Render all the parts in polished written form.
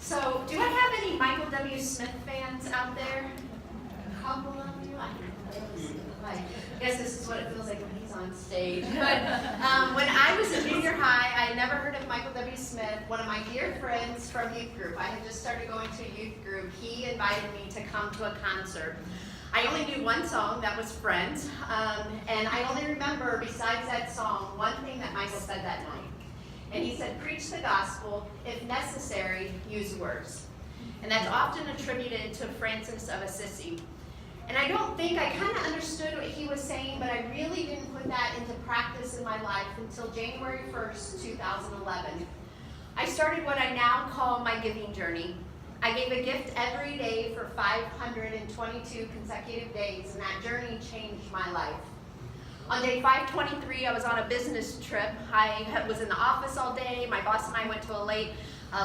So, do I have any Michael W. Smith fans out there? A couple of you? I guess this is what it feels like when he's on stage. But when I was in junior high, I had never heard of Michael W. Smith. One of my dear friends from youth group, I had just started going to a youth group. He invited me to come to a concert. I only knew one song, that was Friends, and I only remember, besides that song, one thing that Michael said that night. And he said, preach the gospel, if necessary, use words. And that's often attributed to Francis of Assisi. And I don't think I kind of understood what he was saying, but I really didn't put that into practice in my life until January 1st, 2011. I started what I now call my giving journey. I gave a gift every day for 522 consecutive days, and that journey changed my life. On day 523, I was on a business trip. I was in the office all day. My boss and I went to a late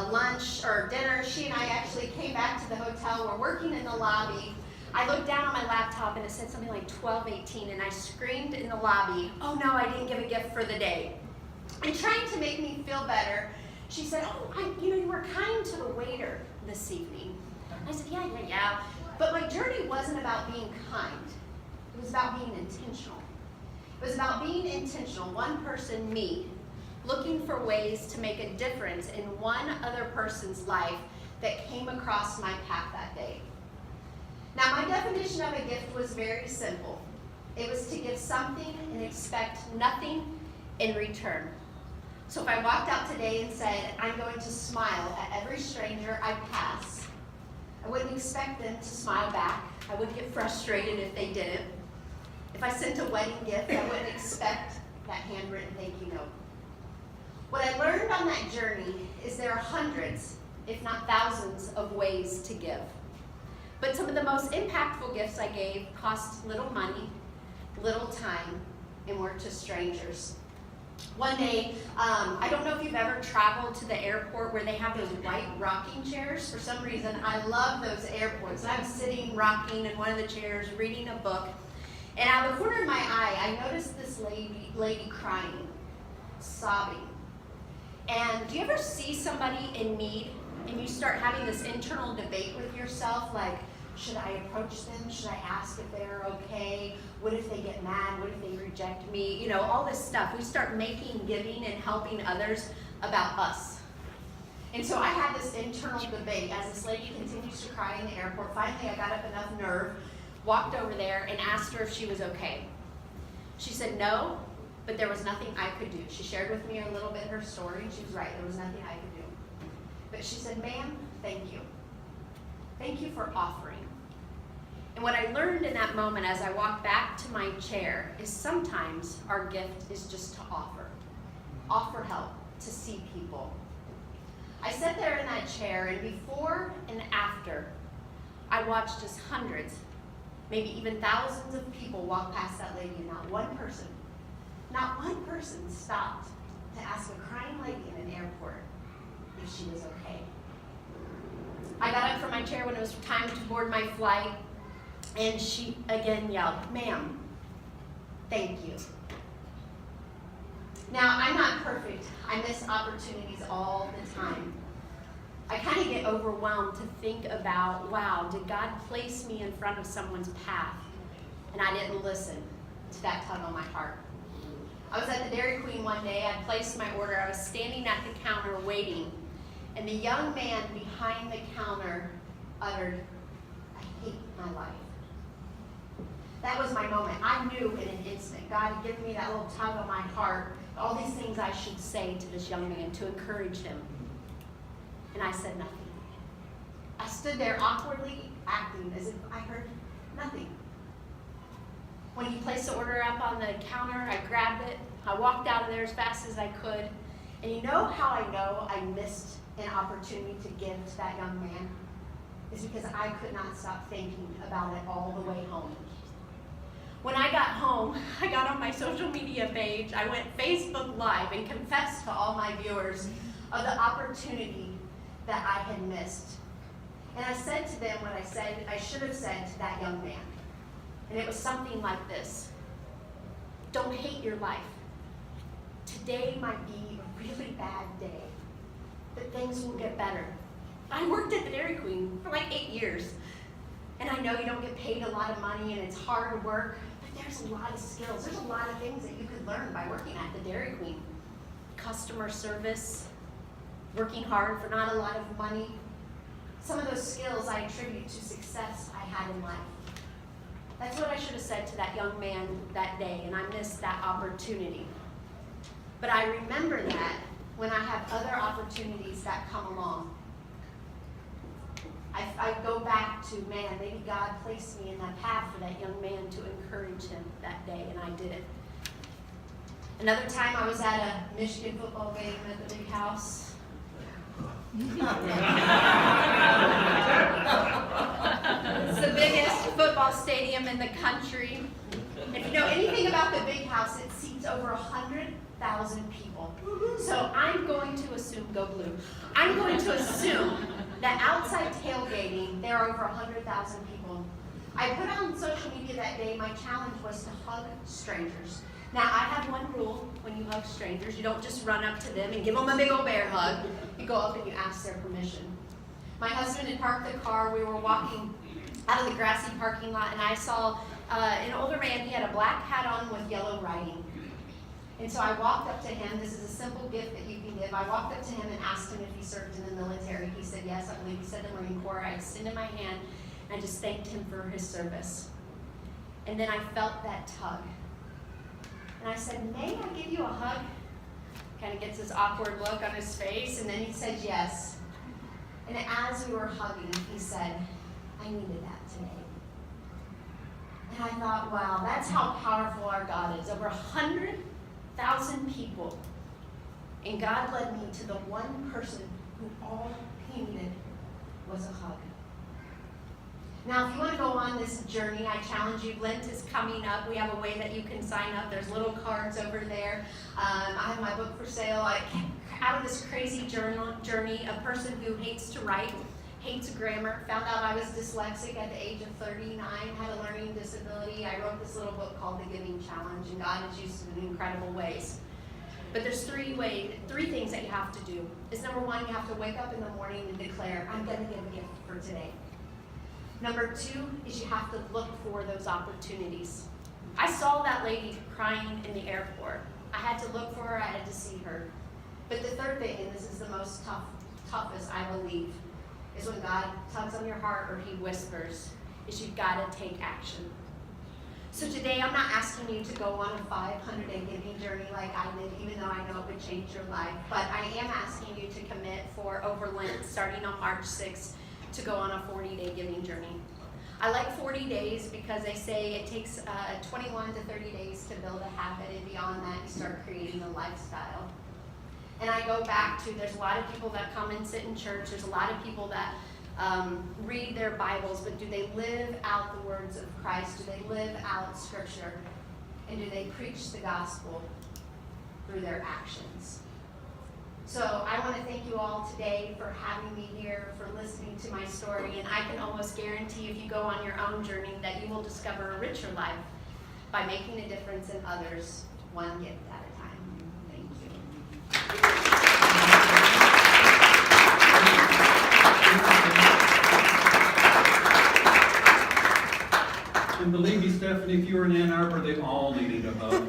lunch or dinner. She and I actually came back to the hotel. We're working in the lobby. I looked down on my laptop and it said something like 12:18, and I screamed in the lobby, "Oh no, I didn't give a gift for the day." And trying to make me feel better, she said, "Oh, you were kind to the waiter this evening." I said, yeah. But my journey wasn't about being kind. It was about being intentional. It was about being intentional, one person, me, looking for ways to make a difference in one other person's life that came across my path that day. Now, my definition of a gift was very simple. It was to give something and expect nothing in return. So if I walked out today and said, I'm going to smile at every stranger I pass, I wouldn't expect them to smile back. I wouldn't get frustrated if they didn't. If I sent a wedding gift, I wouldn't expect that handwritten thank you note. What I learned on that journey is there are hundreds, if not thousands, of ways to give. But some of the most impactful gifts I gave cost little money, little time, and were to strangers. One day, I don't know if you've ever traveled to the airport where they have those white rocking chairs. For some reason, I love those airports. And I was sitting rocking in one of the chairs, reading a book. And out of the corner of my eye, I noticed this lady crying, sobbing. And do you ever see somebody in need and you start having this internal debate with yourself, like, should I approach them? Should I ask if they're okay? What if they get mad? What if they reject me? You know, all this stuff. We start making giving and helping others about us. And so I had this internal debate as this lady continues to cry in the airport. Finally, I got up enough nerve, walked over there, and asked her if she was okay. She said no, but there was nothing I could do. She shared with me a little bit her story, and she was right. There was nothing I could do. But she said, ma'am, thank you. Thank you for offering. And what I learned in that moment as I walked back to my chair is sometimes our gift is just to offer. Offer help, to see people. I sat there in that chair, and before and after, I watched as hundreds, maybe even thousands of people walk past that lady, and not one person stopped to ask a crying lady in an airport if she was okay. I got up from my chair when it was time to board my flight, and she again yelled, ma'am, thank you. Now, I'm not perfect. I miss opportunities all the time. I kind of get overwhelmed to think about, wow, did God place me in front of someone's path and I didn't listen to that tug on my heart? I was at the Dairy Queen one day. I placed my order. I was standing at the counter waiting, and the young man behind the counter uttered, I hate my life. That was my moment. I knew in an instant God had given me that little tug on my heart, all these things I should say to this young man to encourage him. And I said nothing. I stood there awkwardly acting as if I heard nothing. When he placed the order up on the counter, I grabbed it. I walked out of there as fast as I could. And you know how I know I missed an opportunity to give to that young man? It's because I could not stop thinking about it all the way home. When I got home, I got on my social media page. I went Facebook Live and confessed to all my viewers of the opportunity that I had missed. And I said to them what I should have said to that young man. And it was something like this. Don't hate your life. Today might be a really bad day, but things will get better. I worked at the Dairy Queen for like 8 years. And I know you don't get paid a lot of money and it's hard work, but there's a lot of skills. There's a lot of things that you could learn by working at the Dairy Queen. Customer service, working hard for not a lot of money. Some of those skills I attribute to success I had in life. That's what I should have said to that young man that day, and I missed that opportunity. But I remember that when I have other opportunities that come along. I go back to, man, maybe God placed me in that path for that young man to encourage him that day, and I did it. Another time I was at a Michigan football game at the big house. It's the biggest football stadium in the country. If you know anything about the big house, it seats over 100,000 people. So I'm going to assume, go blue, I'm going to assume that outside tailgating, there are over 100,000 people. I put on social media that day, my challenge was to hug strangers. Now, I have one rule when you hug strangers. You don't just run up to them and give them a big old bear hug. You go up and you ask their permission. My husband had parked the car. We were walking out of the grassy parking lot, and I saw an older man. He had a black hat on with yellow writing. And so I walked up to him. This is a simple gift that you can give. I walked up to him and asked him if he served in the military. He said yes. I believe he said the Marine Corps. I extended my hand and I just thanked him for his service. And then I felt that tug. And I said, may I give you a hug? Kind of gets this awkward look on his face, and then he said yes. And as we were hugging, he said, I needed that today. And I thought, wow, that's how powerful our God is. Over 100,000 people. And God led me to the one person who all he needed was a hug. Now, if you want to go on this journey, I challenge you. Lent is coming up. We have a way that you can sign up. There's little cards over there. I have my book for sale. I came out of this crazy journey, a person who hates to write, hates grammar, found out I was dyslexic at the age of 39, had a learning disability. I wrote this little book called The Giving Challenge, and God has used it in incredible ways. But there's three things that you have to do. Is number one, you have to wake up in the morning and declare, I'm going to give a gift for today. Number two is you have to look for those opportunities. I saw that lady crying in the airport. I had to look for her, I had to see her. But the third thing, and this is the most toughest, I believe, is when God tugs on your heart or he whispers, is you've got to take action. So today I'm not asking you to go on a 500-day giving journey like I did, even though I know it would change your life. But I am asking you to commit for over Lent, starting on March 6th, to go on a 40-day giving journey. I like 40 days because they say it takes 21 to 30 days to build a habit, and beyond that you start creating a lifestyle. And I go back to, there's a lot of people that come and sit in church, there's a lot of people that read their Bibles, but do they live out the words of Christ? Do they live out Scripture? And do they preach the gospel through their actions? So I want to thank you all today for having me here, for listening to my story, and I can almost guarantee if you go on your own journey that you will discover a richer life by making a difference in others, one gift at a time. Thank you. And believe me, Stephanie, if you were in Ann Arbor, they all needed a hug.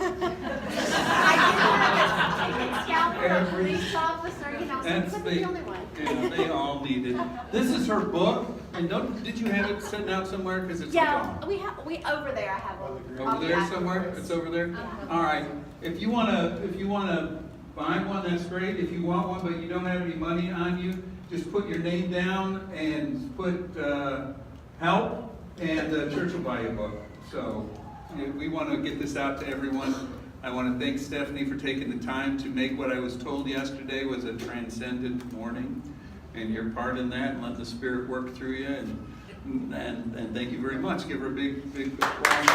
They all needed. This is her book, and did you have it sitting out somewhere? Because it's yeah, gone. we over there. I have one. Over there somewhere. It's over there. All right. If you wanna buy one, that's great. If you want one, but you don't have any money on you, just put your name down and put help, and the church will buy you a book. So we want to get this out to everyone. I want to thank Stephanie for taking the time to make what I was told yesterday was a transcendent morning, and your part in that, and let the Spirit work through you. And thank you very much. Give her a big applause.